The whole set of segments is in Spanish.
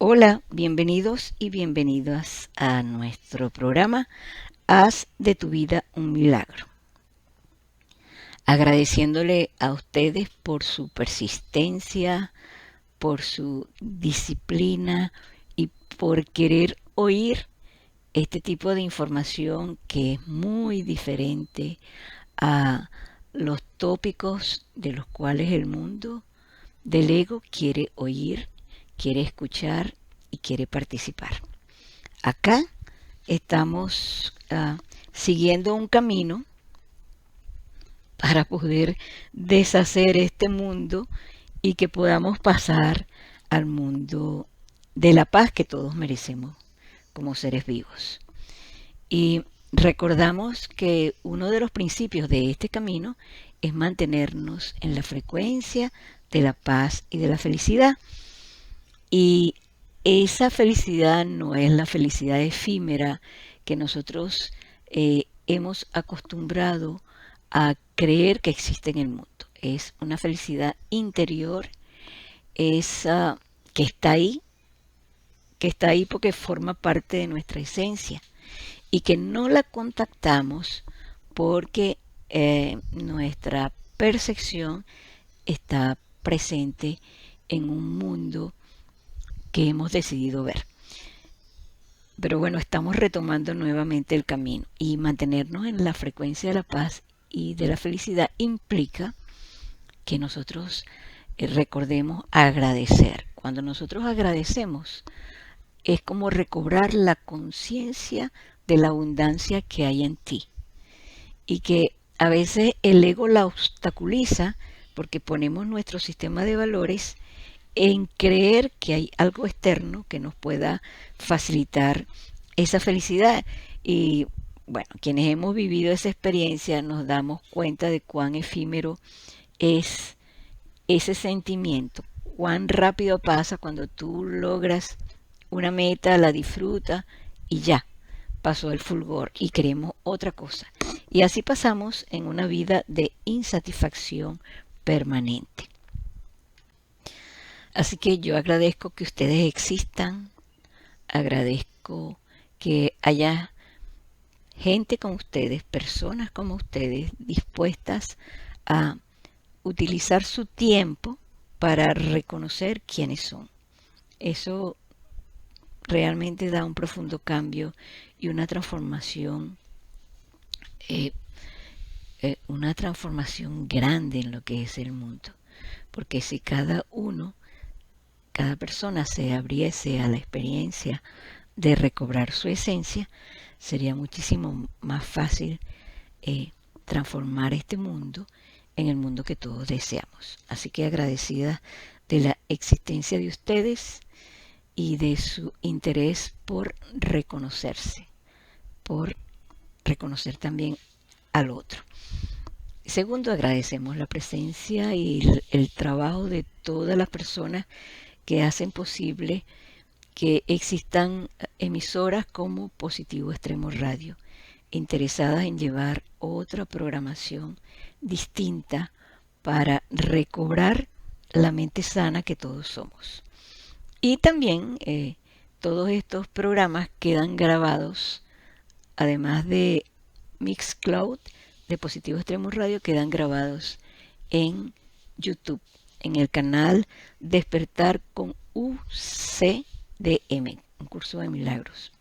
Hola, bienvenidos y bienvenidas a nuestro programa Haz de tu vida un milagro. Agradeciéndole a ustedes por su persistencia, por su disciplina y por querer oír este tipo de información que es muy diferente a los tópicos de los cuales el mundo del ego quiere oír, quiere escuchar y quiere participar. Acá estamos siguiendo un camino para poder deshacer este mundo y que podamos pasar al mundo de la paz que todos merecemos como seres vivos. Y recordamos que uno de los principios de este camino es mantenernos en la frecuencia de la paz y de la felicidad. Y esa felicidad no es la felicidad efímera que nosotros hemos acostumbrado a creer que existe en el mundo. Es una felicidad interior, esa que está ahí porque forma parte de nuestra esencia y que no la contactamos porque nuestra percepción está presente en un mundo que hemos decidido ver. Pero bueno, estamos retomando nuevamente el camino y mantenernos en la frecuencia de la paz y de la felicidad implica que nosotros recordemos agradecer. Cuando nosotros agradecemos es como recobrar la conciencia de la abundancia que hay en ti y que a veces el ego la obstaculiza porque ponemos nuestro sistema de valores en creer que hay algo externo que nos pueda facilitar esa felicidad. Y bueno, quienes hemos vivido esa experiencia nos damos cuenta de cuán efímero es ese sentimiento, cuán rápido pasa cuando tú logras una meta, la disfrutas y ya, pasó el fulgor y queremos otra cosa. Y así pasamos en una vida de insatisfacción permanente. Así que yo agradezco que ustedes existan, agradezco que haya gente como ustedes, personas como ustedes, dispuestas a utilizar su tiempo para reconocer quiénes son. Eso realmente da un profundo cambio y eh, una transformación grande en lo que es el mundo. Porque si cada persona se abriese a la experiencia de recobrar su esencia, sería muchísimo más fácil transformar este mundo en el mundo que todos deseamos. Así que agradecida de la existencia de ustedes y de su interés por reconocerse, por reconocer también al otro. Segundo, agradecemos la presencia y el trabajo de todas las personas que hacen posible que existan emisoras como Positivo Extremo Radio, interesadas en llevar otra programación distinta para recobrar la mente sana que todos somos. Y también todos estos programas quedan grabados, además de Mixcloud, de Positivo Extremo Radio, quedan grabados en YouTube, en el canal Despertar con UCDM, un curso de milagros,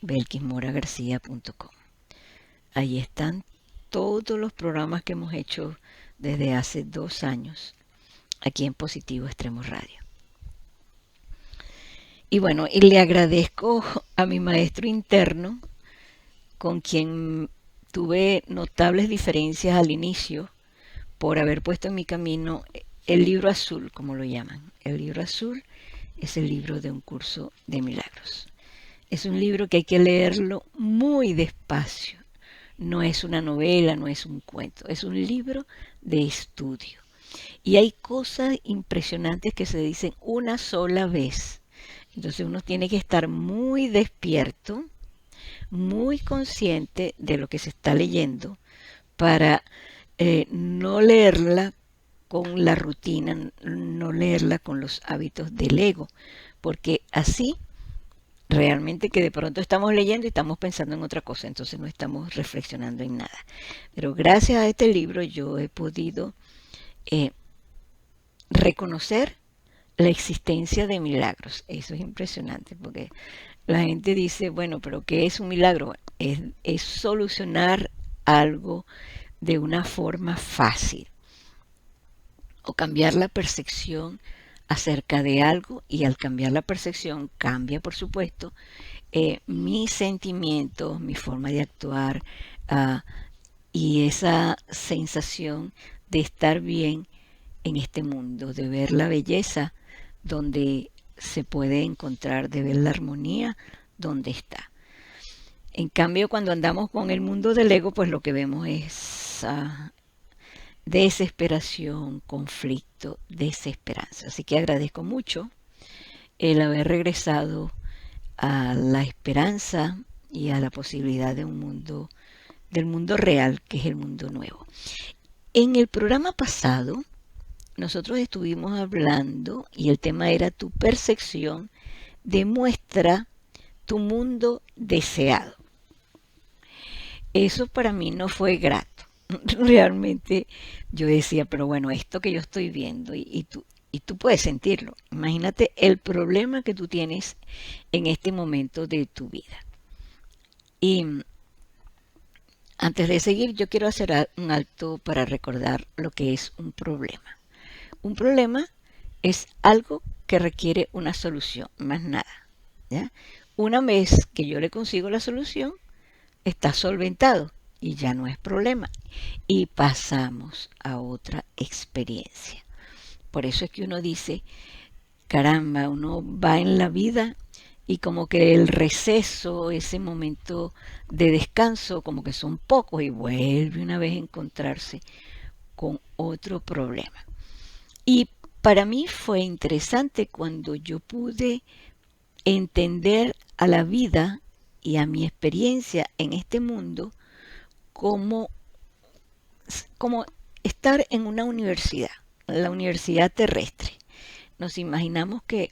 belkismoragarcia.com. Ahí están todos los programas que hemos hecho desde hace 2 años aquí en Positivo Extremo Radio. Y bueno, y le agradezco a mi maestro interno, con quien tuve notables diferencias al inicio, por haber puesto en mi camino el libro azul, como lo llaman. El libro azul es el libro de un curso de milagros. Es un libro que hay que leerlo muy despacio. No es una novela, no es un cuento, es un libro de estudio. Y hay cosas impresionantes que se dicen una sola vez. Entonces uno tiene que estar muy despierto, muy consciente de lo que se está leyendo para no leerla con la rutina, no leerla con los hábitos del ego, porque así realmente que de pronto estamos leyendo y estamos pensando en otra cosa, entonces no estamos reflexionando en nada. Pero gracias a este libro yo he podido eh, reconocer la existencia de milagros. Eso es impresionante porque la gente dice, bueno, pero ¿qué es un milagro? Es solucionar algo de una forma fácil o cambiar la percepción acerca de algo, y al cambiar la percepción cambia, por supuesto, mis sentimientos, mi forma de actuar, uh, y esa sensación de estar bien en este mundo, de ver la belleza donde se puede encontrar, de ver la armonía donde está. En cambio, cuando andamos con el mundo del ego, pues lo que vemos es desesperación, conflicto, desesperanza. Así que agradezco mucho el haber regresado a la esperanza y a la posibilidad de un mundo, del mundo real, que es el mundo nuevo. En el programa pasado, nosotros estuvimos hablando y el tema era tu percepción demuestra tu mundo deseado. Eso para mí no fue grato. Realmente yo decía, pero bueno, esto que yo estoy viendo y tú puedes sentirlo. Imagínate el problema que tú tienes en este momento de tu vida. Y antes de seguir, yo quiero hacer un alto para recordar lo que es un problema. Un problema es algo que requiere una solución, más nada, ¿ya? Una vez que yo le consigo la solución, está solventado y ya no es problema. Y pasamos a otra experiencia. Por eso es que uno dice, caramba, uno va en la vida y como que el receso, ese momento de descanso, como que son pocos y vuelve una vez a encontrarse con otro problema. Y para mí fue interesante cuando yo pude entender a la vida y a mi experiencia en este mundo como estar en una universidad, la universidad terrestre. Nos imaginamos que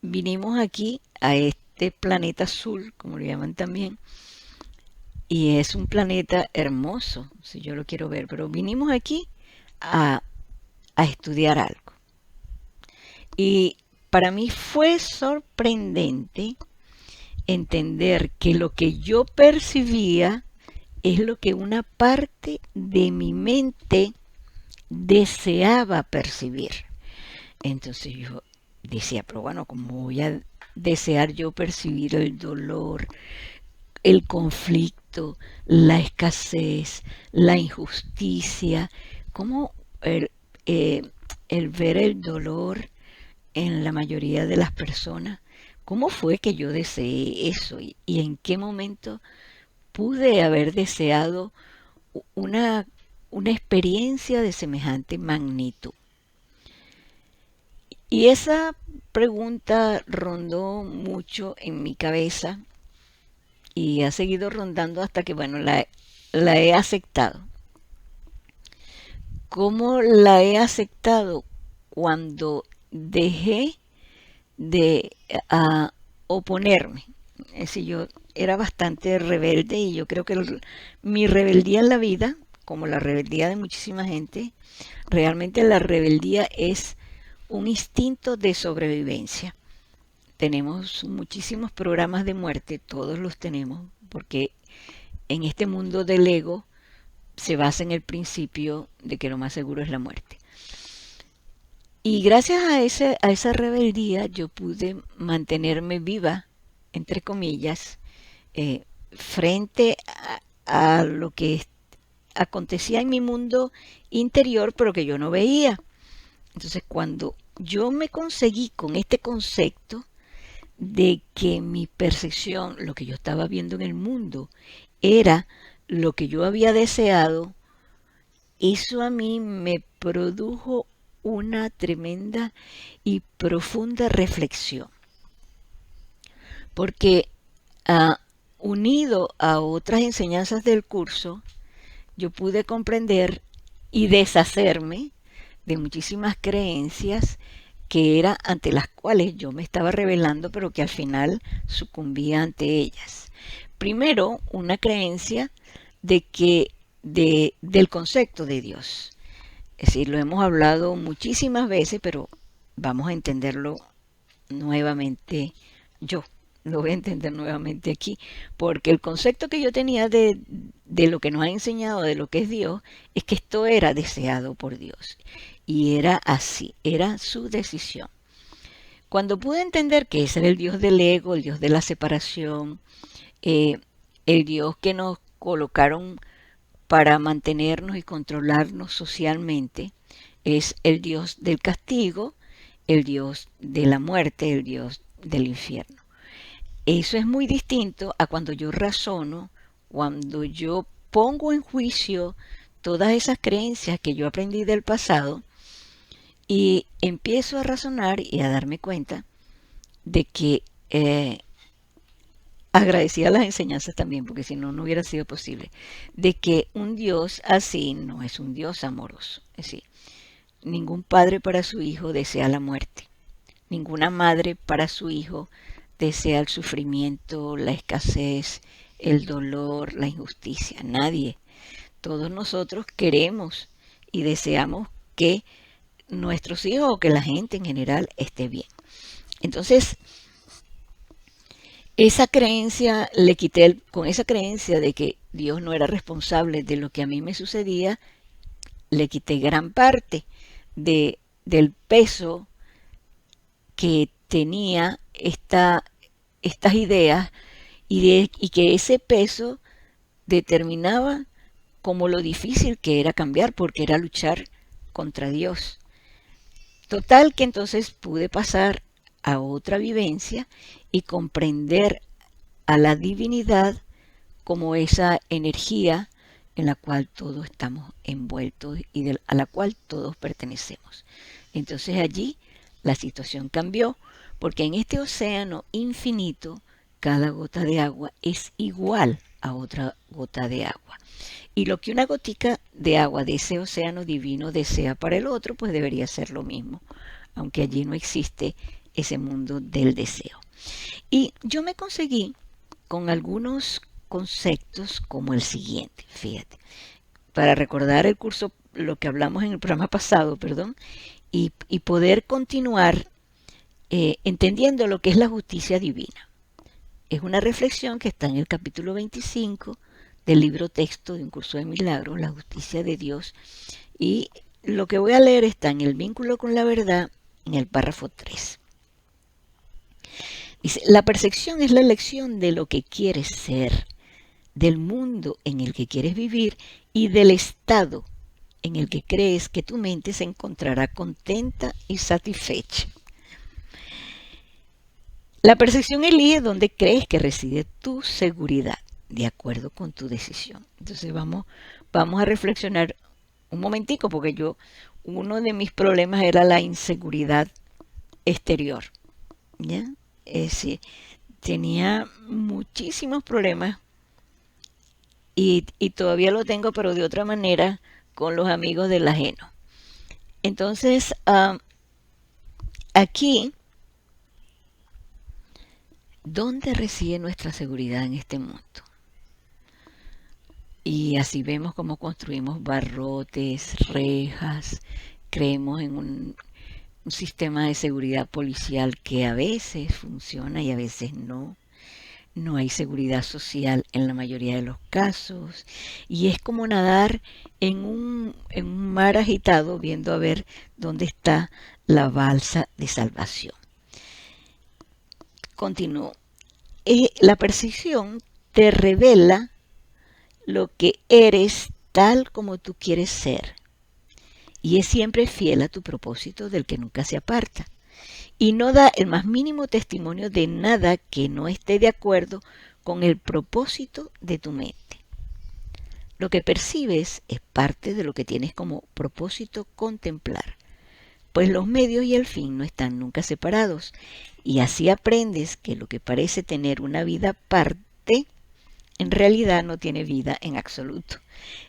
vinimos aquí a este planeta azul, como lo llaman también, y es un planeta hermoso, si yo lo quiero ver, pero vinimos aquí a estudiar algo. Y para mí fue sorprendente entender que lo que yo percibía es lo que una parte de mi mente deseaba percibir. Entonces yo decía, pero bueno, ¿cómo voy a desear yo percibir el dolor, el conflicto, la escasez, la injusticia? ¿Cómo el ver el dolor en la mayoría de las personas? ¿Cómo fue que yo deseé eso? ¿Y en qué momento pude haber deseado una, una experiencia de semejante magnitud? Y esa pregunta rondó mucho en mi cabeza y ha seguido rondando hasta que, bueno, la he aceptado. ¿Cómo la he aceptado? Cuando dejé de oponerme. Es decir, yo era bastante rebelde y yo creo que mi rebeldía en la vida, como la rebeldía de muchísima gente, realmente la rebeldía es un instinto de sobrevivencia. Tenemos muchísimos programas de muerte, todos los tenemos, porque en este mundo del ego se basa en el principio de que lo más seguro es la muerte. Y gracias a esa rebeldía yo pude mantenerme viva, entre comillas, frente a lo que acontecía en mi mundo interior, pero que yo no veía. Entonces, cuando yo me conseguí con este concepto de que mi percepción, lo que yo estaba viendo en el mundo, era lo que yo había deseado, eso a mí me produjo una tremenda y profunda reflexión. Porque unido a otras enseñanzas del curso, yo pude comprender y deshacerme de muchísimas creencias que era ante las cuales yo me estaba rebelando, pero que al final sucumbía ante ellas. Primero, una creencia de que del concepto de Dios. Es decir, lo hemos hablado muchísimas veces, pero vamos a entenderlo nuevamente yo. Lo voy a entender nuevamente aquí, porque el concepto que yo tenía de lo que nos ha enseñado de lo que es Dios es que esto era deseado por Dios y era así, era su decisión. Cuando pude entender que ese era el Dios del ego, el Dios de la separación, eh, el Dios que nos colocaron para mantenernos y controlarnos socialmente, es el Dios del castigo, el Dios de la muerte, el Dios del infierno. Eso es muy distinto a cuando yo razono, cuando yo pongo en juicio todas esas creencias que yo aprendí del pasado y empiezo a razonar y a darme cuenta de que agradecida las enseñanzas también, porque si no, no hubiera sido posible, de que un Dios así no es un Dios amoroso. Es decir, ningún padre para su hijo desea la muerte, ninguna madre para su hijo desea el sufrimiento, la escasez, el dolor, la injusticia. Nadie. Todos nosotros queremos y deseamos que nuestros hijos o que la gente en general esté bien. Entonces, esa creencia le quité, con esa creencia de que Dios no era responsable de lo que a mí me sucedía, le quité gran parte del peso que tenía estas ideas y que ese peso determinaba como lo difícil que era cambiar, porque era luchar contra Dios. Total que entonces pude pasar a otra vivencia y comprender a la divinidad como esa energía en la cual todos estamos envueltos y a la cual todos pertenecemos. Entonces allí la situación cambió, porque en este océano infinito cada gota de agua es igual a otra gota de agua. Y lo que una gotica de agua de ese océano divino desea para el otro, pues debería ser lo mismo, aunque allí no existe ese mundo del deseo. Y yo me conseguí con algunos conceptos como el siguiente, fíjate, para recordar el curso, lo que hablamos en el programa pasado, perdón, y poder continuar entendiendo lo que es la justicia divina. Es una reflexión que está en el capítulo 25 del libro texto de Un Curso de Milagros, la justicia de Dios, y lo que voy a leer está en el vínculo con la verdad, en el párrafo 3. Dice, la percepción es la elección de lo que quieres ser, del mundo en el que quieres vivir y del estado en el que crees que tu mente se encontrará contenta y satisfecha. La percepción elige donde crees que reside tu seguridad, de acuerdo con tu decisión. Entonces vamos a reflexionar un momentico, porque uno de mis problemas era la inseguridad exterior. ¿Ya? Es decir, tenía muchísimos problemas y todavía lo tengo, pero de otra manera, con los amigos del ajeno. Entonces, aquí, ¿dónde reside nuestra seguridad en este mundo? Y así vemos cómo construimos barrotes, rejas, creemos en un sistema de seguridad policial que a veces funciona y a veces no. No hay seguridad social en la mayoría de los casos. Y es como nadar en un mar agitado viendo a ver dónde está la balsa de salvación. Continúo. La percepción te revela lo que eres tal como tú quieres ser. Y es siempre fiel a tu propósito del que nunca se aparta. Y no da el más mínimo testimonio de nada que no esté de acuerdo con el propósito de tu mente. Lo que percibes es parte de lo que tienes como propósito contemplar, pues los medios y el fin no están nunca separados, y así aprendes que lo que parece tener una vida aparte, en realidad no tiene vida en absoluto.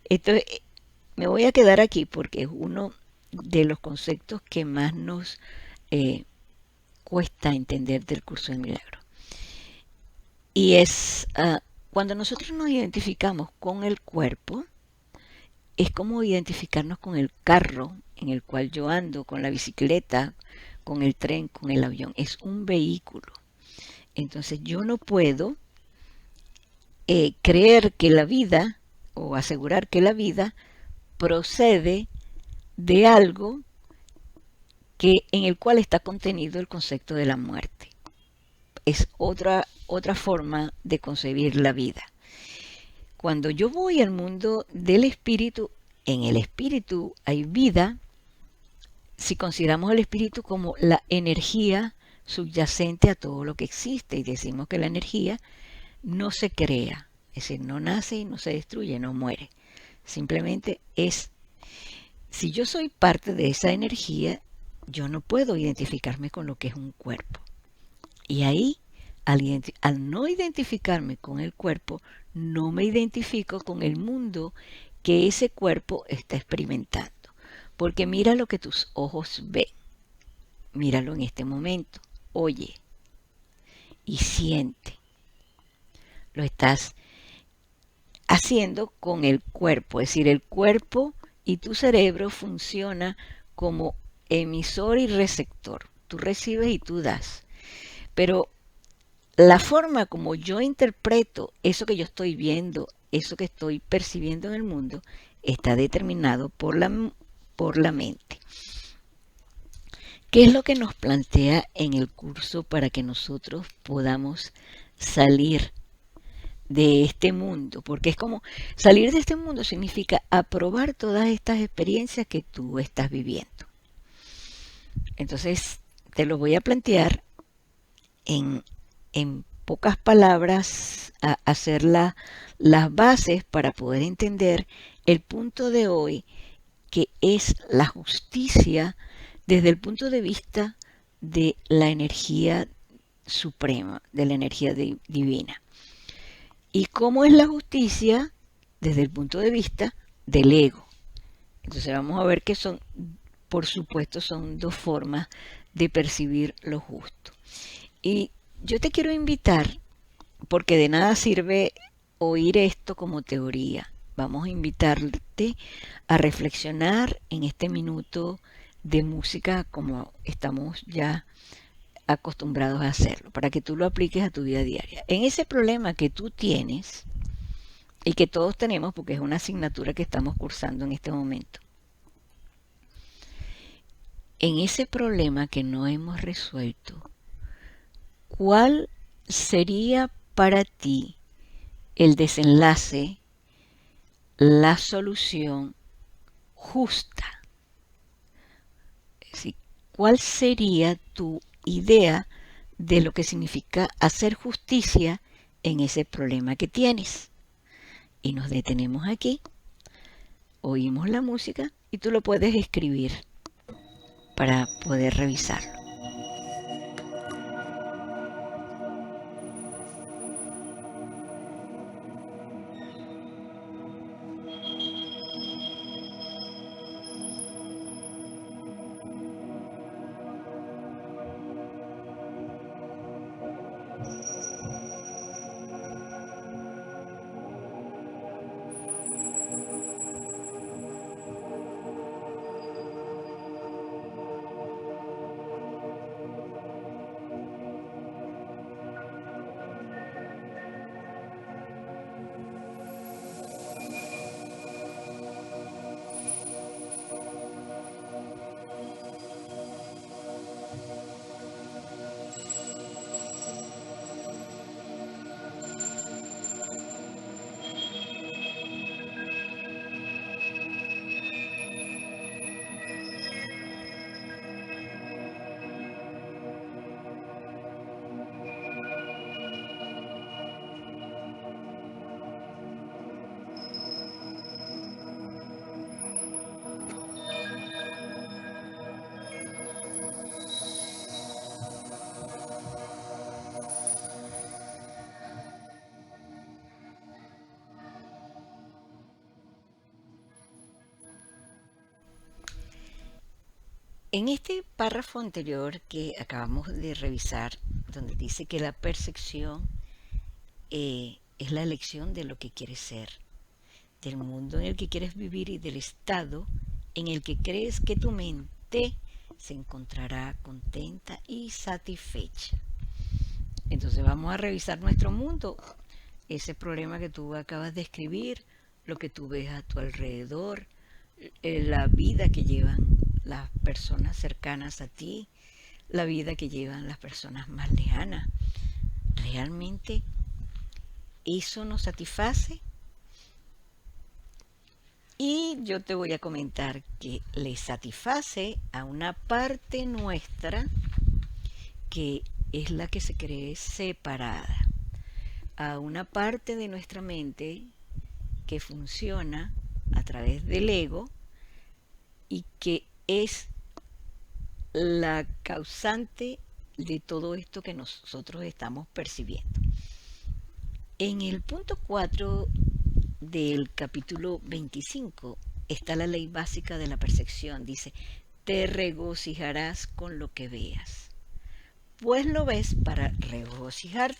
Esto me voy a quedar aquí porque es uno de los conceptos que más nos eh, cuesta entender del curso de milagros. Y es cuando nosotros nos identificamos con el cuerpo, es como identificarnos con el carro en el cual yo ando, con la bicicleta, con el tren, con el avión. Es un vehículo. Entonces yo no puedo creer que la vida o asegurar que la vida procede de algo en el cual está contenido el concepto de la muerte. Es otra forma de concebir la vida. Cuando yo voy al mundo del espíritu, en el espíritu hay vida, si consideramos el espíritu como la energía subyacente a todo lo que existe y decimos que la energía no se crea, es decir, no nace y no se destruye, no muere, simplemente es. Si yo soy parte de esa energía, yo no puedo identificarme con lo que es un cuerpo. Y ahí, al no identificarme con el cuerpo, no me identifico con el mundo que ese cuerpo está experimentando. Porque mira lo que tus ojos ven, míralo en este momento, oye y siente. Lo estás haciendo con el cuerpo, es decir, el cuerpo y tu cerebro funciona como emisor y receptor. Tú recibes y tú das. Pero la forma como yo interpreto eso que yo estoy viendo, eso que estoy percibiendo en el mundo, está determinado por la mente. ¿Qué es lo que nos plantea en el curso para que nosotros podamos salir de este mundo? Porque es como salir de este mundo significa aprobar todas estas experiencias que tú estás viviendo. Entonces, te lo voy a plantear en, en pocas palabras, a hacer las bases para poder entender el punto de hoy, que es la justicia desde el punto de vista de la energía suprema, de la energía divina. ¿Y cómo es la justicia desde el punto de vista del ego? Entonces vamos a ver que son, por supuesto, son dos formas de percibir lo justo. Y yo te quiero invitar, porque de nada sirve oír esto como teoría. Vamos a invitarte a reflexionar en este minuto de música como estamos ya acostumbrados a hacerlo, para que tú lo apliques a tu vida diaria. En ese problema que tú tienes y que todos tenemos, porque es una asignatura que estamos cursando en este momento, en ese problema que no hemos resuelto, ¿cuál sería para ti el desenlace, la solución justa? Es decir, ¿cuál sería tu idea de lo que significa hacer justicia en ese problema que tienes? Y nos detenemos aquí, oímos la música y tú lo puedes escribir para poder revisarlo. En este párrafo anterior que acabamos de revisar, donde dice que la percepción es la elección de lo que quieres ser, del mundo en el que quieres vivir y del estado en el que crees que tu mente se encontrará contenta y satisfecha. Entonces vamos a revisar nuestro mundo, ese problema que tú acabas de escribir, lo que tú ves a tu alrededor, la vida que llevan las personas cercanas a ti, la vida que llevan las personas más lejanas. ¿Realmente eso nos satisface? Y yo te voy a comentar que le satisface a una parte nuestra que es la que se cree separada, a una parte de nuestra mente que funciona a través del ego y que es la causante de todo esto que nosotros estamos percibiendo. En el punto 4 del capítulo 25 está la ley básica de la percepción. Dice, te regocijarás con lo que veas, pues lo ves para regocijarte.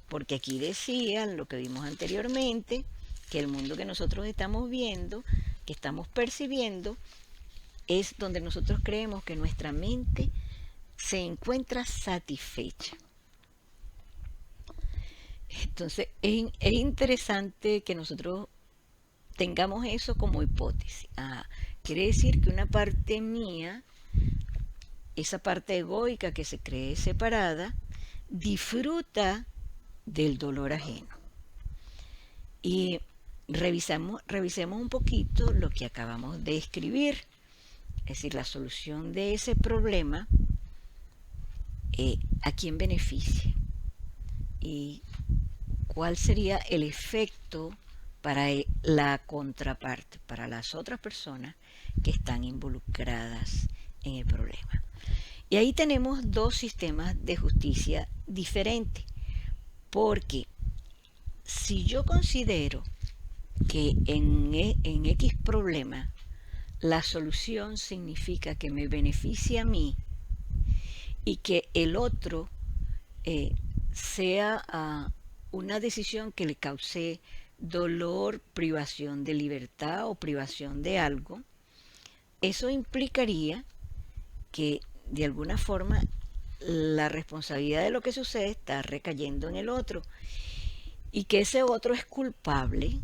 Porque aquí decían lo que vimos anteriormente, que el mundo que nosotros estamos viendo, que estamos percibiendo, es donde nosotros creemos que nuestra mente se encuentra satisfecha. Entonces es interesante que nosotros tengamos eso como hipótesis. Quiere decir que una parte mía, esa parte egoica que se cree separada, disfruta del dolor ajeno. Y revisemos un poquito lo que acabamos de escribir. Es decir, la solución de ese problema, ¿a quién beneficia? Y cuál sería el efecto para la contraparte, para las otras personas que están involucradas en el problema. Y ahí tenemos dos sistemas de justicia diferentes, porque si yo considero que en X problema la solución significa que me beneficia a mí y que el otro sea una decisión que le cause dolor, privación de libertad o privación de algo, eso implicaría que de alguna forma la responsabilidad de lo que sucede está recayendo en el otro y que ese otro es culpable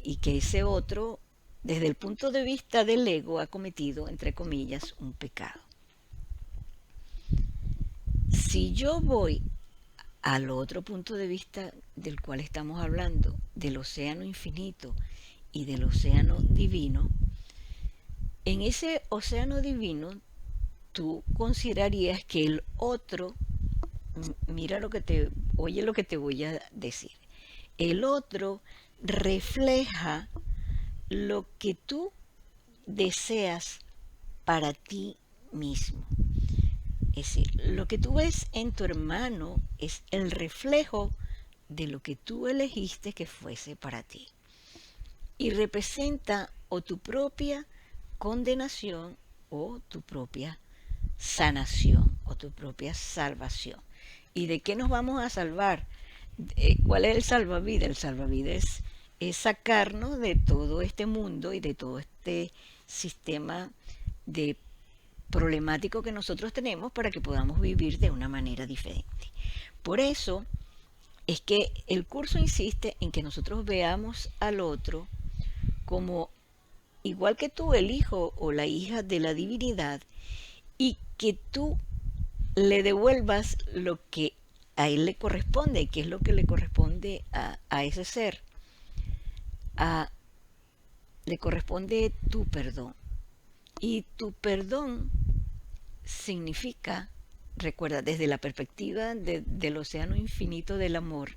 y que ese otro, desde el punto de vista del ego, ha cometido, entre comillas, un pecado. Si yo voy al otro punto de vista del cual estamos hablando, del océano infinito y del océano divino, en ese océano divino tú considerarías que el otro, mira oye lo que te voy a decir, el otro refleja lo que tú deseas para ti mismo. Es decir, lo que tú ves en tu hermano es el reflejo de lo que tú elegiste que fuese para ti. Y representa o tu propia condenación o tu propia sanación o tu propia salvación. ¿Y de qué nos vamos a salvar? ¿Cuál es el salvavidas? El salvavidas es sacarnos de todo este mundo y de todo este sistema de problemático que nosotros tenemos para que podamos vivir de una manera diferente. Por eso es que el curso insiste en que nosotros veamos al otro como igual que tú, el hijo o la hija de la divinidad, y que tú le devuelvas lo que a él le corresponde, que es lo que le corresponde a ese ser. Le corresponde tu perdón. Y tu perdón significa, recuerda, desde la perspectiva del océano infinito del amor,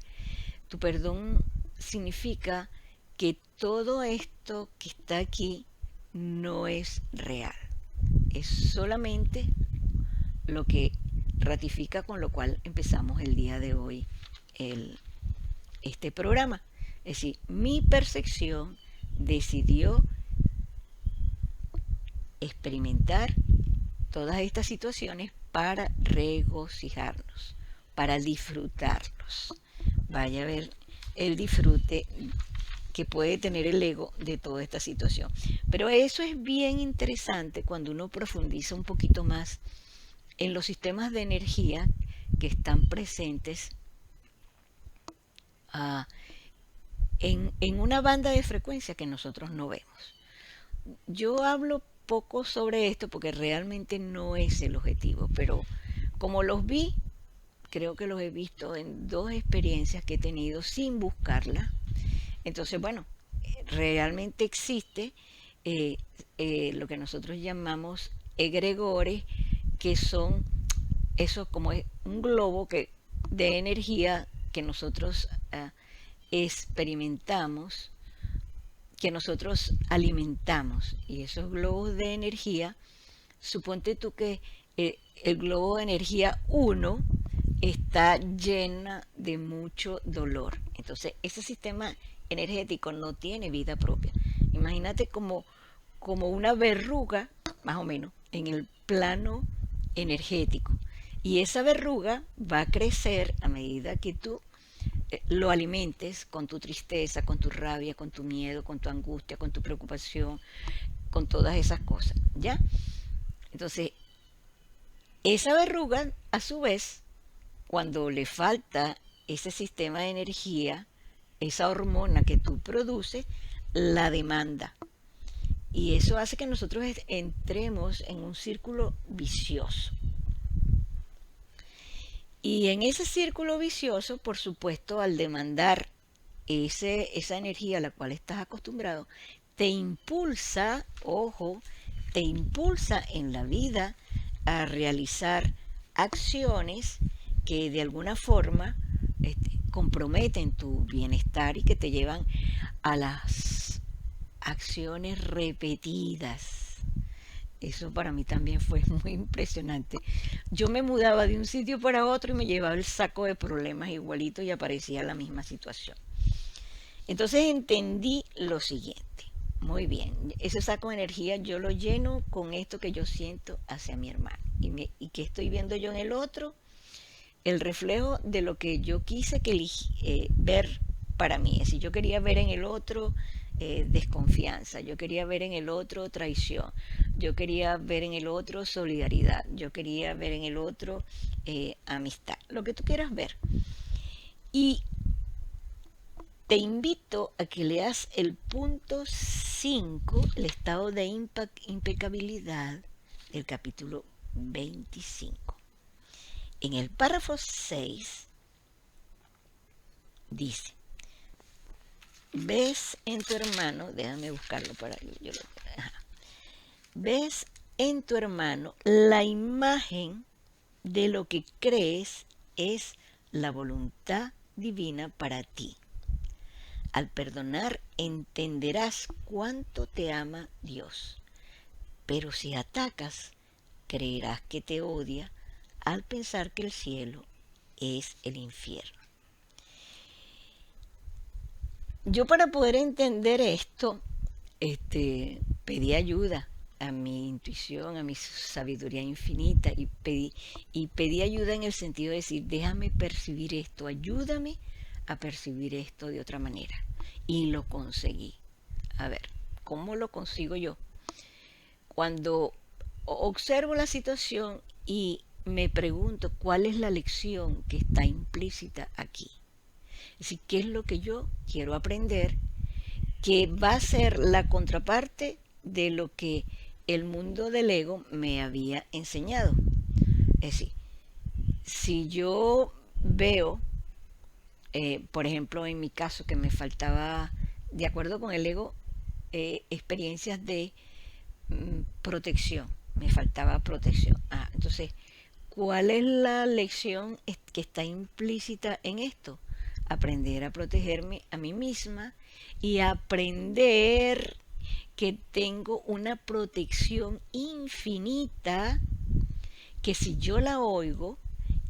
tu perdón significa que todo esto que está aquí no es real. Es solamente lo que ratifica con lo cual empezamos el día de hoy este programa. Es decir, mi percepción decidió experimentar todas estas situaciones para regocijarnos, para disfrutarlos. Vaya a ver el disfrute que puede tener el ego de toda esta situación. Pero eso es bien interesante cuando uno profundiza un poquito más en los sistemas de energía que están presentes uh, en una banda de frecuencia que nosotros no vemos. Yo hablo poco sobre esto porque realmente no es el objetivo, pero como los vi, creo que los he visto en dos experiencias que he tenido sin buscarla. Entonces, bueno, realmente existe lo que nosotros llamamos egregores, que son eso como es un globo de energía que nosotros experimentamos, que nosotros alimentamos. Y esos globos de energía, suponte tú que el globo de energía 1 está llena de mucho dolor. Entonces, ese sistema energético no tiene vida propia. Imagínate como una verruga, más o menos, en el plano energético. Y esa verruga va a crecer a medida que tú lo alimentes con tu tristeza, con tu rabia, con tu miedo, con tu angustia, con tu preocupación, con todas esas cosas, ¿ya? Entonces, esa verruga, a su vez, cuando le falta ese sistema de energía, esa hormona que tú produces, la demanda. Y eso hace que nosotros entremos en un círculo vicioso. Y en ese círculo vicioso, por supuesto, al demandar esa energía a la cual estás acostumbrado, te impulsa, ojo, te impulsa en la vida a realizar acciones que de alguna forma comprometen tu bienestar y que te llevan a las acciones repetidas. Eso para mí también fue muy impresionante. Yo me mudaba de un sitio para otro y me llevaba el saco de problemas igualito y aparecía la misma situación. Entonces entendí lo siguiente. Muy bien, ese saco de energía yo lo lleno con esto que yo siento hacia mi hermano. Y que estoy viendo yo en el otro, el reflejo de lo que yo quise ver para mí. Es decir, yo quería ver en el otro desconfianza, yo quería ver en el otro traición, yo quería ver en el otro solidaridad, yo quería ver en el otro amistad, lo que tú quieras ver. Y te invito a que leas el punto 5, el estado de impecabilidad del capítulo 25. En el párrafo 6 dice: ves en tu hermano, déjame buscarlo para yo ves en tu hermano la imagen de lo que crees es la voluntad divina para ti. Al perdonar entenderás cuánto te ama Dios, pero si atacas, creerás que te odia al pensar que el cielo es el infierno. Yo, para poder entender esto, pedí ayuda a mi intuición, a mi sabiduría infinita, y pedí ayuda en el sentido de decir: déjame percibir esto, ayúdame a percibir esto de otra manera. Y lo conseguí. A ver, ¿cómo lo consigo yo? Cuando observo la situación y me pregunto cuál es la lección que está implícita aquí. Es decir, ¿qué es lo que yo quiero aprender? Que va a ser la contraparte de lo que el mundo del ego me había enseñado. Es decir, si yo veo, por ejemplo, en mi caso, que me faltaba, de acuerdo con el ego, experiencias de protección, me faltaba protección. Entonces, ¿cuál es la lección que está implícita en esto? Aprender a protegerme a mí misma y aprender que tengo una protección infinita, que si yo la oigo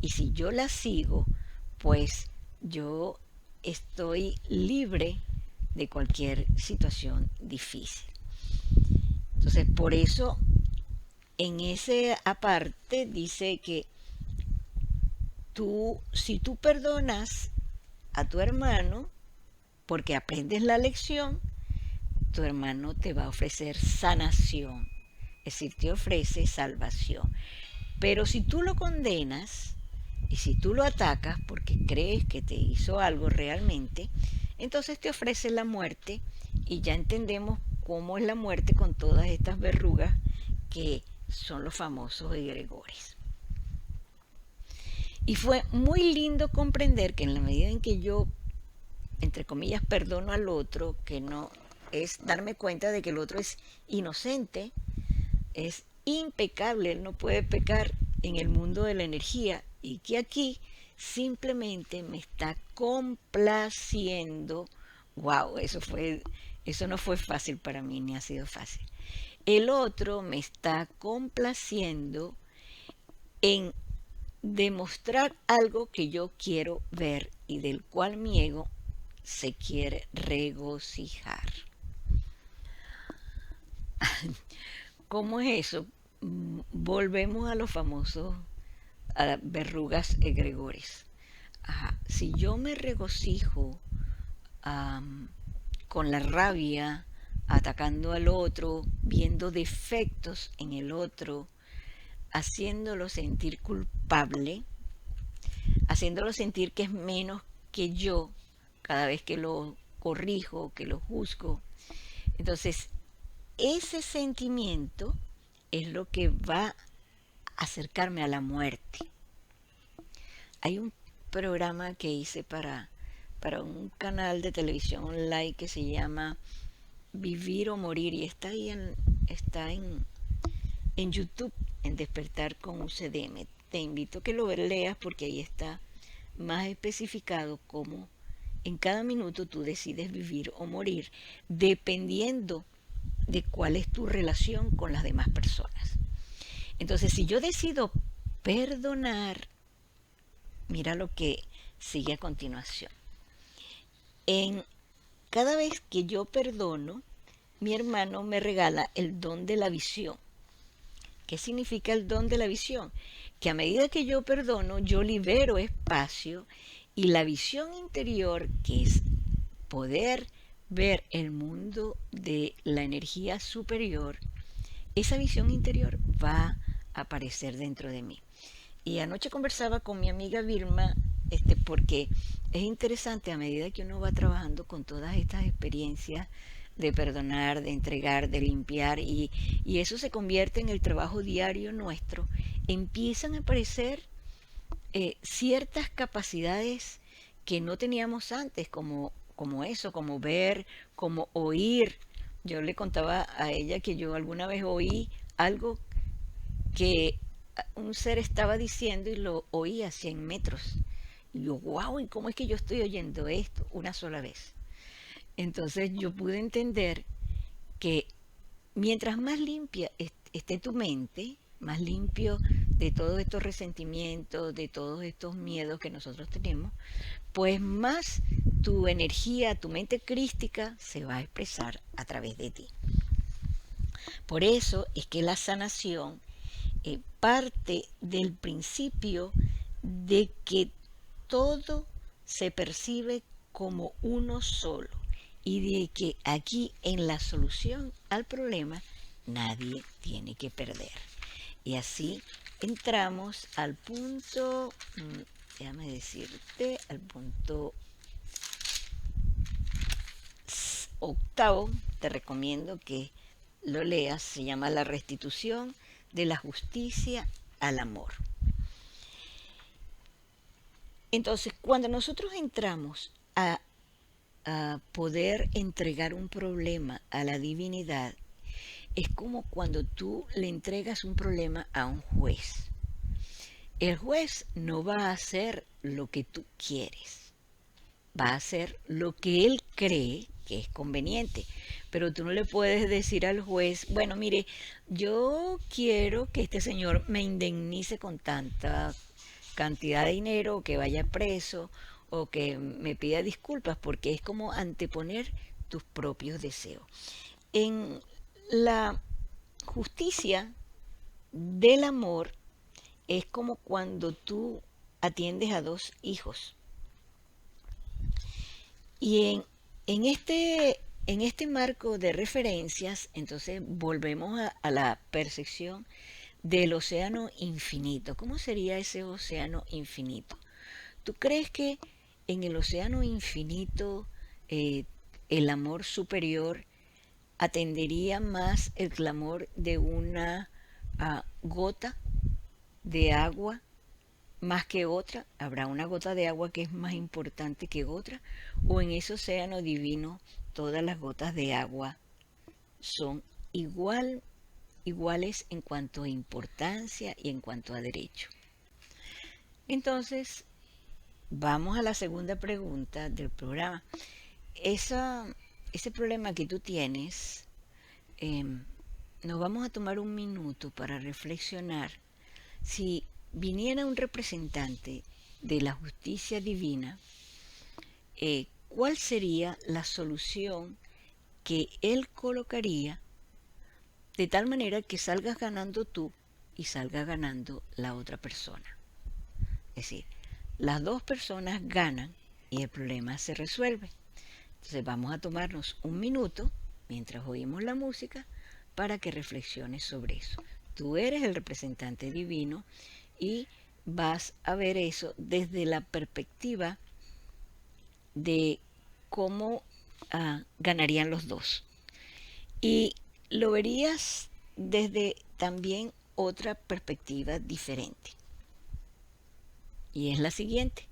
y si yo la sigo, pues yo estoy libre de cualquier situación difícil. Entonces, por eso En ese aparte dice que si tú perdonas a tu hermano porque aprendes la lección, tu hermano te va a ofrecer sanación, es decir, te ofrece salvación. Pero si tú lo condenas y si tú lo atacas porque crees que te hizo algo realmente, entonces te ofrece la muerte y ya entendemos cómo es la muerte con todas estas verrugas que son los famosos egregores. Y fue muy lindo comprender que en la medida en que yo, entre comillas, perdono al otro, que no es darme cuenta de que el otro es inocente, es impecable, él no puede pecar en el mundo de la energía y que aquí simplemente me está complaciendo. Wow, eso no fue fácil para mí, ni ha sido fácil. El otro me está complaciendo en demostrar algo que yo quiero ver y del cual mi ego se quiere regocijar. ¿Cómo es eso? Volvemos a los famosos a verrugas egregores. Ajá. Si yo me regocijo con la rabia, atacando al otro, viendo defectos en el otro, haciéndolo sentir culpable, haciéndolo sentir que es menos que yo cada vez que lo corrijo, que lo juzgo. Entonces, ese sentimiento es lo que va a acercarme a la muerte. Hay un programa que hice para un canal de televisión online que se llama Vivir o Morir y está en YouTube, en Despertar con UCDM. Te invito a que lo leas porque ahí está más especificado cómo en cada minuto tú decides vivir o morir dependiendo de cuál es tu relación con las demás personas. Entonces, si yo decido perdonar, mira lo que sigue a continuación. En cada vez que yo perdono, mi hermano me regala el don de la visión. ¿Qué significa el don de la visión? Que a medida que yo perdono, yo libero espacio y la visión interior, que es poder ver el mundo de la energía superior, esa visión interior va a aparecer dentro de mí. Y anoche conversaba con mi amiga Vilma, porque es interesante a medida que uno va trabajando con todas estas experiencias de perdonar, de entregar, de limpiar, y eso se convierte en el trabajo diario nuestro, empiezan a aparecer ciertas capacidades que no teníamos antes, como eso, como ver, como oír. Yo le contaba a ella que yo alguna vez oí algo que un ser estaba diciendo y lo oí a 100 metros. Y yo, wow, ¿y cómo es que yo estoy oyendo esto una sola vez? Entonces yo pude entender que mientras más limpia esté tu mente, más limpio de todos estos resentimientos, de todos estos miedos que nosotros tenemos, pues más tu energía, tu mente crística se va a expresar a través de ti. Por eso es que la sanación parte del principio de que todo se percibe como uno solo y de que aquí en la solución al problema nadie tiene que perder. Y así entramos al punto, déjame decirte, al punto octavo. Te recomiendo que lo leas, se llama La restitución de la justicia al amor. Entonces, cuando nosotros entramos a poder entregar un problema a la divinidad, es como cuando tú le entregas un problema a un juez. El juez no va a hacer lo que tú quieres, va a hacer lo que él cree que es conveniente. Pero tú no le puedes decir al juez, bueno, mire, yo quiero que este señor me indemnice con tanta cantidad de dinero, que vaya preso o que me pida disculpas, porque es como anteponer tus propios deseos. En la justicia del amor es como cuando tú atiendes a dos hijos. Y en este marco de referencias, entonces volvemos a la percepción del océano infinito. ¿Cómo sería ese océano infinito? ¿Tú crees que en el océano infinito eh, el amor superior atendería más el clamor de una gota de agua más que otra? ¿Habrá una gota de agua que es más importante que otra? ¿O en ese océano divino todas las gotas de agua son iguales en cuanto a importancia y en cuanto a derecho? Entonces, vamos a la segunda pregunta del programa. Esa, ese problema que tú tienes, em, nos vamos a tomar un minuto para reflexionar. Si viniera un representante de la justicia divina, ¿cuál sería la solución que él colocaría de tal manera que salgas ganando tú y salga ganando la otra persona? Es decir, las dos personas ganan y el problema se resuelve. Entonces vamos a tomarnos un minuto mientras oímos la música para que reflexiones sobre eso. Tú eres el representante divino y vas a ver eso desde la perspectiva de cómo ganarían los dos. Y lo verías desde también otra perspectiva diferente. Y es la siguiente.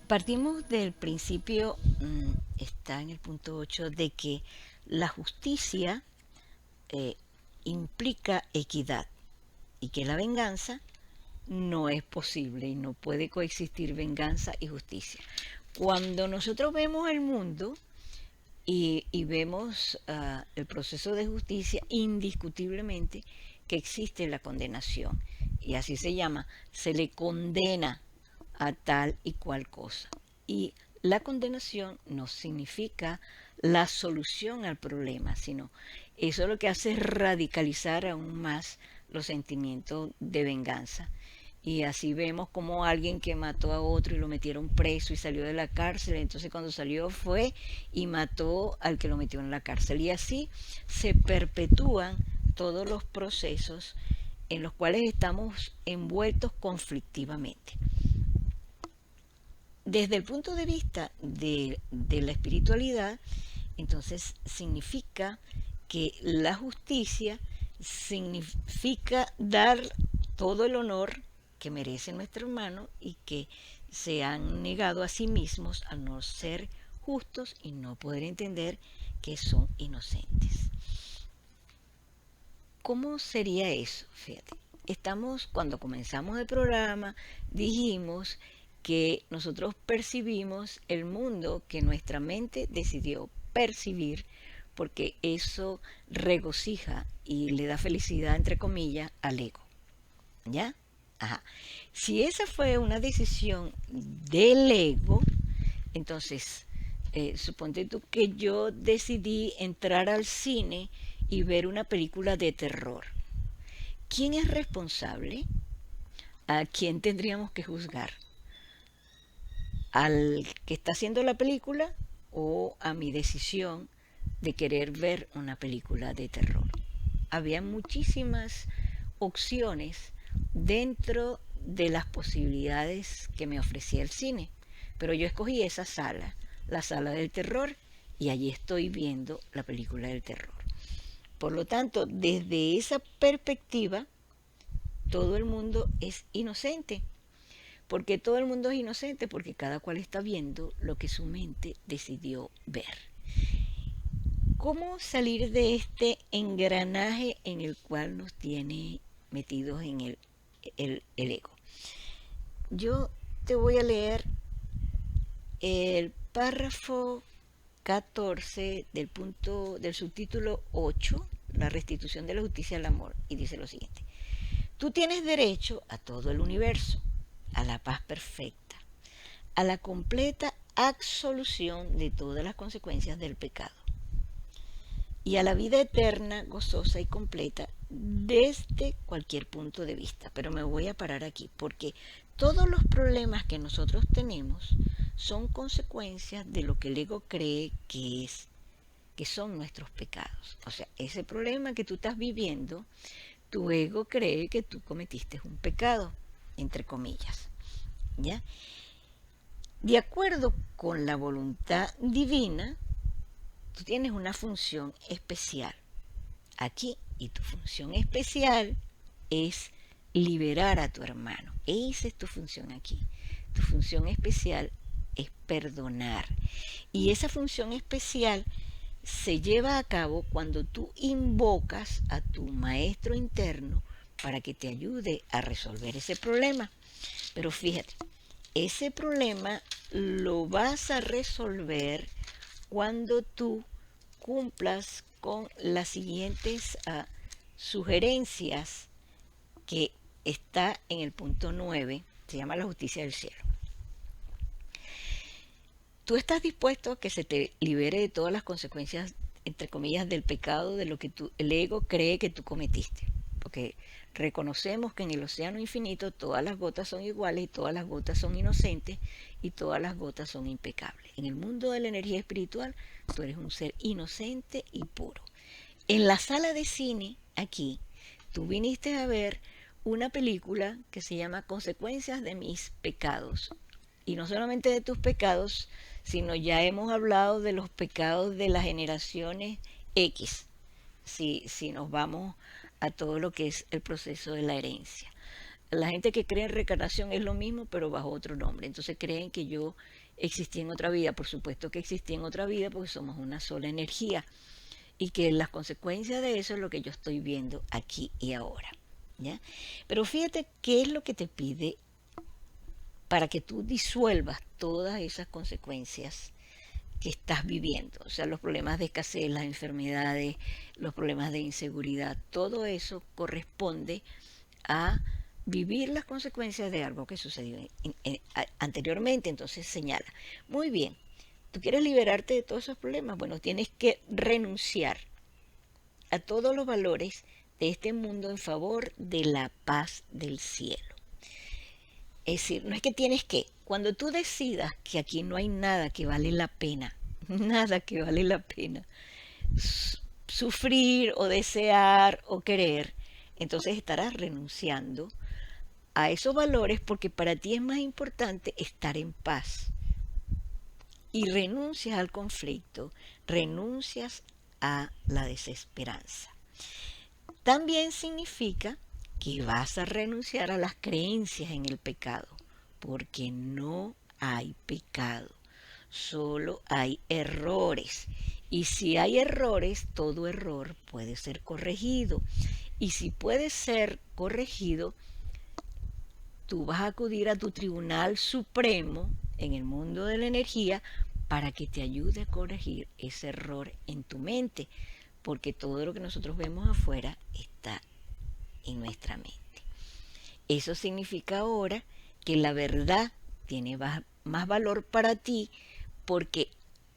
Partimos del principio, está en el punto 8, de que la justicia eh, implica equidad y que la venganza no es posible y no puede coexistir venganza y justicia. Cuando nosotros vemos el mundo y vemos el proceso de justicia, indiscutiblemente que existe la condenación. Y así se llama, se le condena a tal y cual cosa. Y la condenación no significa la solución al problema, sino eso lo que hace es radicalizar aún más los sentimientos de venganza. Y así vemos como alguien que mató a otro y lo metieron preso y salió de la cárcel, entonces cuando salió fue y mató al que lo metió en la cárcel. Y así se perpetúan todos los procesos en los cuales estamos envueltos conflictivamente. Desde el punto de vista de la espiritualidad, entonces significa que la justicia significa dar todo el honor que merece nuestro hermano y que se han negado a sí mismos al no ser justos y no poder entender que son inocentes. ¿Cómo sería eso? Fíjate, cuando comenzamos el programa, dijimos que nosotros percibimos el mundo que nuestra mente decidió percibir porque eso regocija y le da felicidad, entre comillas, al ego. ¿Ya? Ajá. Si esa fue una decisión del ego, entonces, suponte tú que yo decidí entrar al cine y ver una película de terror. ¿Quién es responsable? ¿A quién tendríamos que juzgar? ¿Al que está haciendo la película o a mi decisión de querer ver una película de terror? Había muchísimas opciones dentro de las posibilidades que me ofrecía el cine, pero yo escogí esa sala, la sala del terror, y allí estoy viendo la película del terror. Por lo tanto, desde esa perspectiva, todo el mundo es inocente. ¿Por qué todo el mundo es inocente? Porque cada cual está viendo lo que su mente decidió ver. ¿Cómo salir de este engranaje en el cual nos tiene metidos en el ego? Yo te voy a leer el párrafo 14 del subtítulo 8, la restitución de la justicia al amor, y dice lo siguiente: tú tienes derecho a todo el universo, a la paz perfecta, a la completa absolución de todas las consecuencias del pecado y a la vida eterna, gozosa y completa desde cualquier punto de vista. Pero me voy a parar aquí porque todos los problemas que nosotros tenemos son consecuencias de lo que el ego cree que son nuestros pecados. O sea, ese problema que tú estás viviendo, tu ego cree que tú cometiste un pecado, entre comillas, ¿ya? De acuerdo con la voluntad divina, tú tienes una función especial aquí, y tu función especial es liberar a tu hermano. Esa es tu función aquí. Tu función especial es perdonar. Y esa función especial se lleva a cabo cuando tú invocas a tu maestro interno para que te ayude a resolver ese problema. Pero fíjate, ese problema lo vas a resolver cuando tú cumplas con las siguientes sugerencias que está en el punto 9, se llama la justicia del cielo. Tú estás dispuesto a que se te libere de todas las consecuencias, entre comillas, del pecado, de lo que el ego cree que tú cometiste. Porque reconocemos que en el océano infinito todas las gotas son iguales y todas las gotas son inocentes y todas las gotas son impecables. En el mundo de la energía espiritual, tú eres un ser inocente y puro. En la sala de cine, aquí, tú viniste a ver una película que se llama Consecuencias de mis pecados. Y no solamente de tus pecados, sino ya hemos hablado de los pecados de las generaciones X, si nos vamos a todo lo que es el proceso de la herencia. La gente que cree en reencarnación es lo mismo, pero bajo otro nombre. Entonces creen que yo existí en otra vida. Por supuesto que existí en otra vida porque somos una sola energía. Y que las consecuencias de eso es lo que yo estoy viendo aquí y ahora, ¿ya? Pero fíjate qué es lo que te pide para que tú disuelvas todas esas consecuencias que estás viviendo. O sea, los problemas de escasez, las enfermedades, los problemas de inseguridad, todo eso corresponde a vivir las consecuencias de algo que sucedió anteriormente. Entonces señala, muy bien, tú quieres liberarte de todos esos problemas, bueno, tienes que renunciar a todos los valores de este mundo en favor de la paz del cielo. Es decir, no es que tienes que, cuando tú decidas que aquí no hay nada que vale la pena, nada que vale la pena, sufrir o desear o querer, entonces estarás renunciando a esos valores porque para ti es más importante estar en paz. Y renuncias al conflicto, renuncias a la desesperanza. También significa que vas a renunciar a las creencias en el pecado, porque no hay pecado, solo hay errores. Y si hay errores, todo error puede ser corregido. Y si puede ser corregido, tú vas a acudir a tu tribunal supremo en el mundo de la energía para que te ayude a corregir ese error en tu mente, porque todo lo que nosotros vemos afuera está en nuestra mente. Eso significa ahora que la verdad tiene más valor para ti porque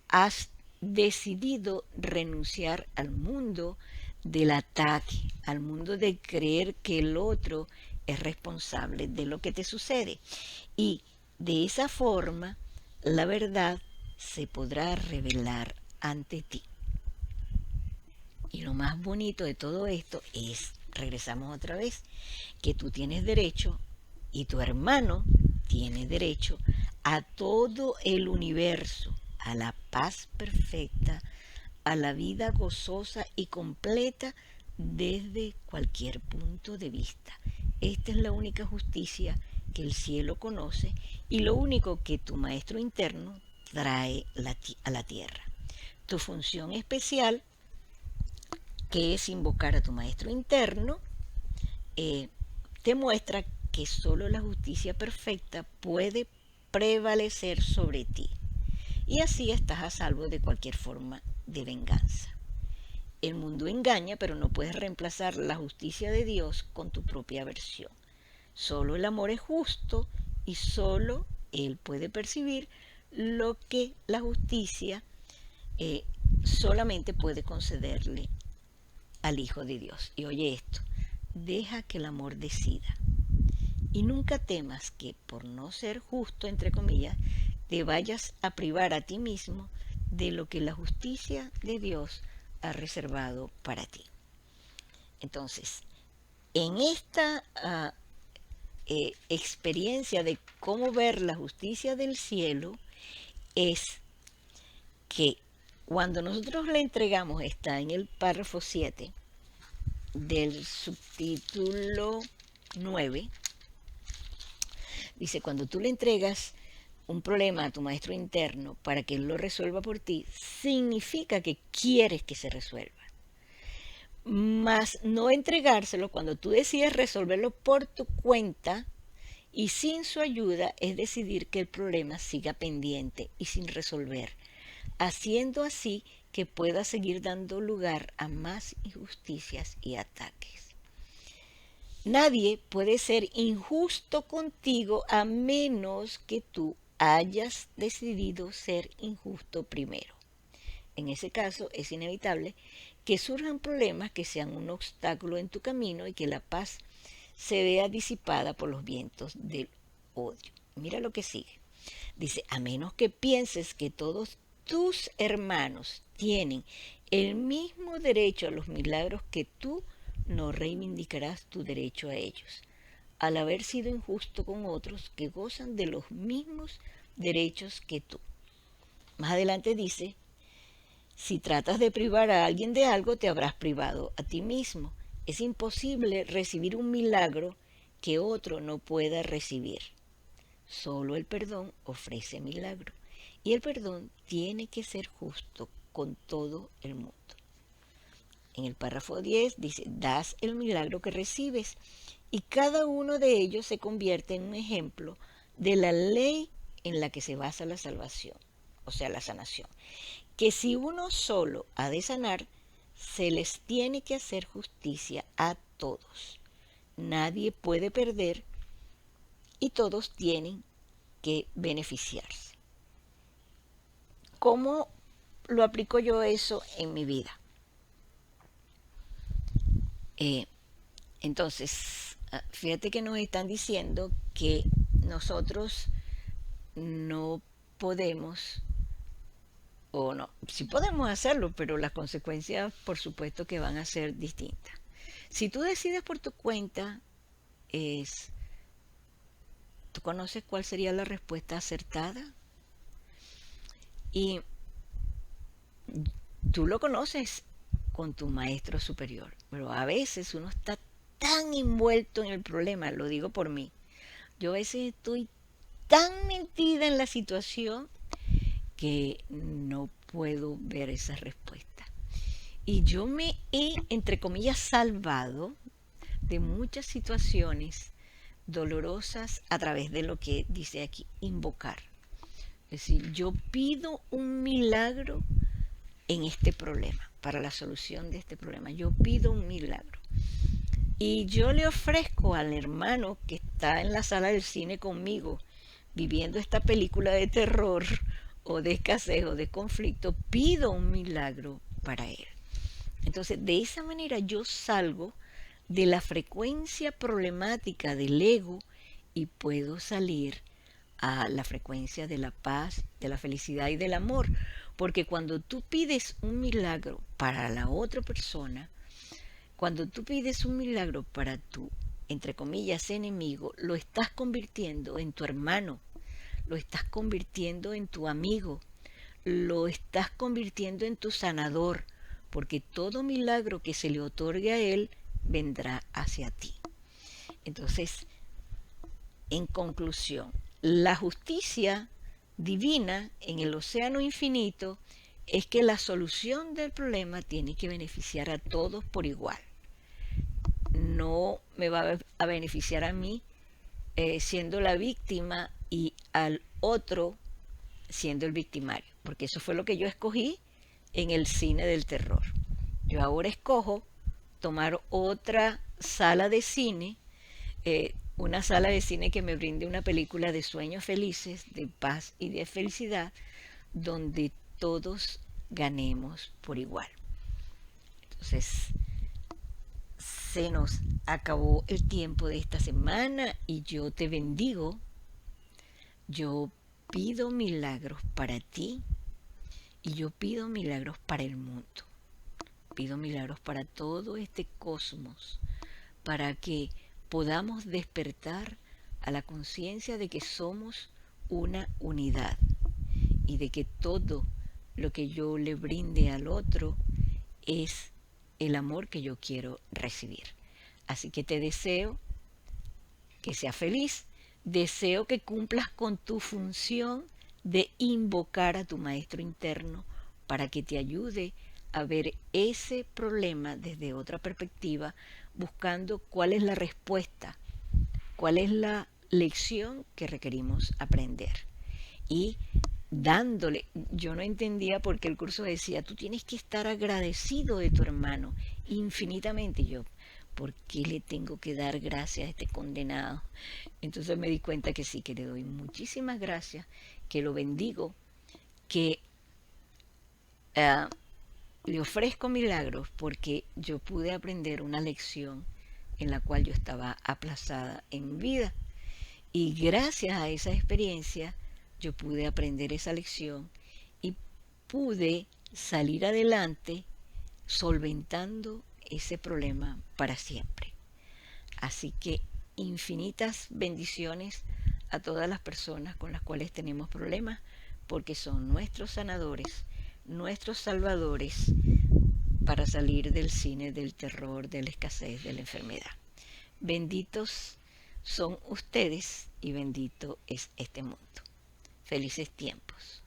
has decidido renunciar al mundo del ataque, al mundo de creer que el otro es responsable de lo que te sucede. Y de esa forma, la verdad se podrá revelar ante ti. Y lo más bonito de todo esto es, regresamos otra vez, que tú tienes derecho y tu hermano tiene derecho a todo el universo, a la paz perfecta, a la vida gozosa y completa desde cualquier punto de vista. Esta es la única justicia que el cielo conoce y lo único que tu maestro interno trae a la tierra. Tu función especial, que es invocar a tu maestro interno, te muestra que solo la justicia perfecta puede prevalecer sobre ti. Y así estás a salvo de cualquier forma de venganza. El mundo engaña, pero no puedes reemplazar la justicia de Dios con tu propia versión. Solo el amor es justo y solo Él puede percibir lo que la justicia solamente puede concederle al Hijo de Dios. Y oye esto, deja que el amor decida. Y nunca temas que por no ser justo, entre comillas, te vayas a privar a ti mismo de lo que la justicia de Dios ha reservado para ti. Entonces, en esta experiencia de cómo ver la justicia del cielo, es que cuando nosotros le entregamos, está en el párrafo 7 del subtítulo 9, dice, cuando tú le entregas un problema a tu maestro interno para que él lo resuelva por ti, significa que quieres que se resuelva. Mas no entregárselo cuando tú decides resolverlo por tu cuenta y sin su ayuda es decidir que el problema siga pendiente y sin resolver, haciendo así que pueda seguir dando lugar a más injusticias y ataques. Nadie puede ser injusto contigo a menos que tú hayas decidido ser injusto primero. En ese caso es inevitable que surjan problemas que sean un obstáculo en tu camino y que la paz se vea disipada por los vientos del odio. Mira lo que sigue. Dice, a menos que pienses que todos tus hermanos tienen el mismo derecho a los milagros que tú, no reivindicarás tu derecho a ellos, al haber sido injusto con otros que gozan de los mismos derechos que tú. Más adelante dice, si tratas de privar a alguien de algo, te habrás privado a ti mismo. Es imposible recibir un milagro que otro no pueda recibir. Solo el perdón ofrece milagro. Y el perdón tiene que ser justo con todo el mundo. En el párrafo 10 dice, das el milagro que recibes y cada uno de ellos se convierte en un ejemplo de la ley en la que se basa la salvación, o sea, la sanación. Que si uno solo ha de sanar, se les tiene que hacer justicia a todos. Nadie puede perder y todos tienen que beneficiarse. ¿Cómo lo aplico yo eso en mi vida? Entonces, fíjate que nos están diciendo que nosotros no podemos, o no, sí podemos hacerlo, pero las consecuencias por supuesto que van a ser distintas. Si tú decides por tu cuenta, ¿tú conoces cuál sería la respuesta acertada? Y tú lo conoces con tu maestro superior, pero a veces uno está tan envuelto en el problema, lo digo por mí. Yo a veces estoy tan metida en la situación que no puedo ver esa respuesta. Y yo me he, entre comillas, salvado de muchas situaciones dolorosas a través de lo que dice aquí, invocar. Es decir, yo pido un milagro en este problema, para la solución de este problema. Yo pido un milagro. y yo le ofrezco al hermano que está en la sala del cine conmigo, viviendo esta película de terror o de escasez o de conflicto, pido un milagro para él. Entonces, de esa manera yo salgo de la frecuencia problemática del ego y puedo salir a la frecuencia de la paz, de la felicidad y del amor. Porque cuando tú pides un milagro para la otra persona, cuando tú pides un milagro para tu, entre comillas, enemigo, lo estás convirtiendo en tu hermano, lo estás convirtiendo en tu amigo, lo estás convirtiendo en tu sanador, porque todo milagro que se le otorgue a él vendrá hacia ti. Entonces, en conclusión, la justicia divina en el océano infinito es que la solución del problema tiene que beneficiar a todos por igual. No me va a beneficiar a mí siendo la víctima y al otro siendo el victimario, porque eso fue lo que yo escogí en el cine del terror. Yo ahora escojo tomar otra sala de cine, una sala de cine que me brinde una película de sueños felices, de paz y de felicidad, donde todos ganemos por igual. Entonces, se nos acabó el tiempo de esta semana y yo te bendigo. Yo pido milagros para ti y yo pido milagros para el mundo. Pido milagros para todo este cosmos, para que podamos despertar a la conciencia de que somos una unidad y de que todo lo que yo le brinde al otro es el amor que yo quiero recibir. Así que te deseo que seas feliz, deseo que cumplas con tu función de invocar a tu maestro interno para que te ayude a ver ese problema desde otra perspectiva, buscando cuál es la respuesta, cuál es la lección que requerimos aprender. Y dándole, yo no entendía por qué el curso decía, tú tienes que estar agradecido de tu hermano infinitamente. Yo, ¿por qué le tengo que dar gracias a este condenado? Entonces me di cuenta que sí, que le doy muchísimas gracias, que lo bendigo, que uh, le ofrezco milagros porque yo pude aprender una lección en la cual yo estaba aplazada en mi vida. Y gracias a esa experiencia yo pude aprender esa lección y pude salir adelante solventando ese problema para siempre. Así que infinitas bendiciones a todas las personas con las cuales tenemos problemas, porque son nuestros sanadores, nuestros salvadores para salir del cine del terror, de la escasez, de la enfermedad. Benditos son ustedes y bendito es este mundo. Felices tiempos.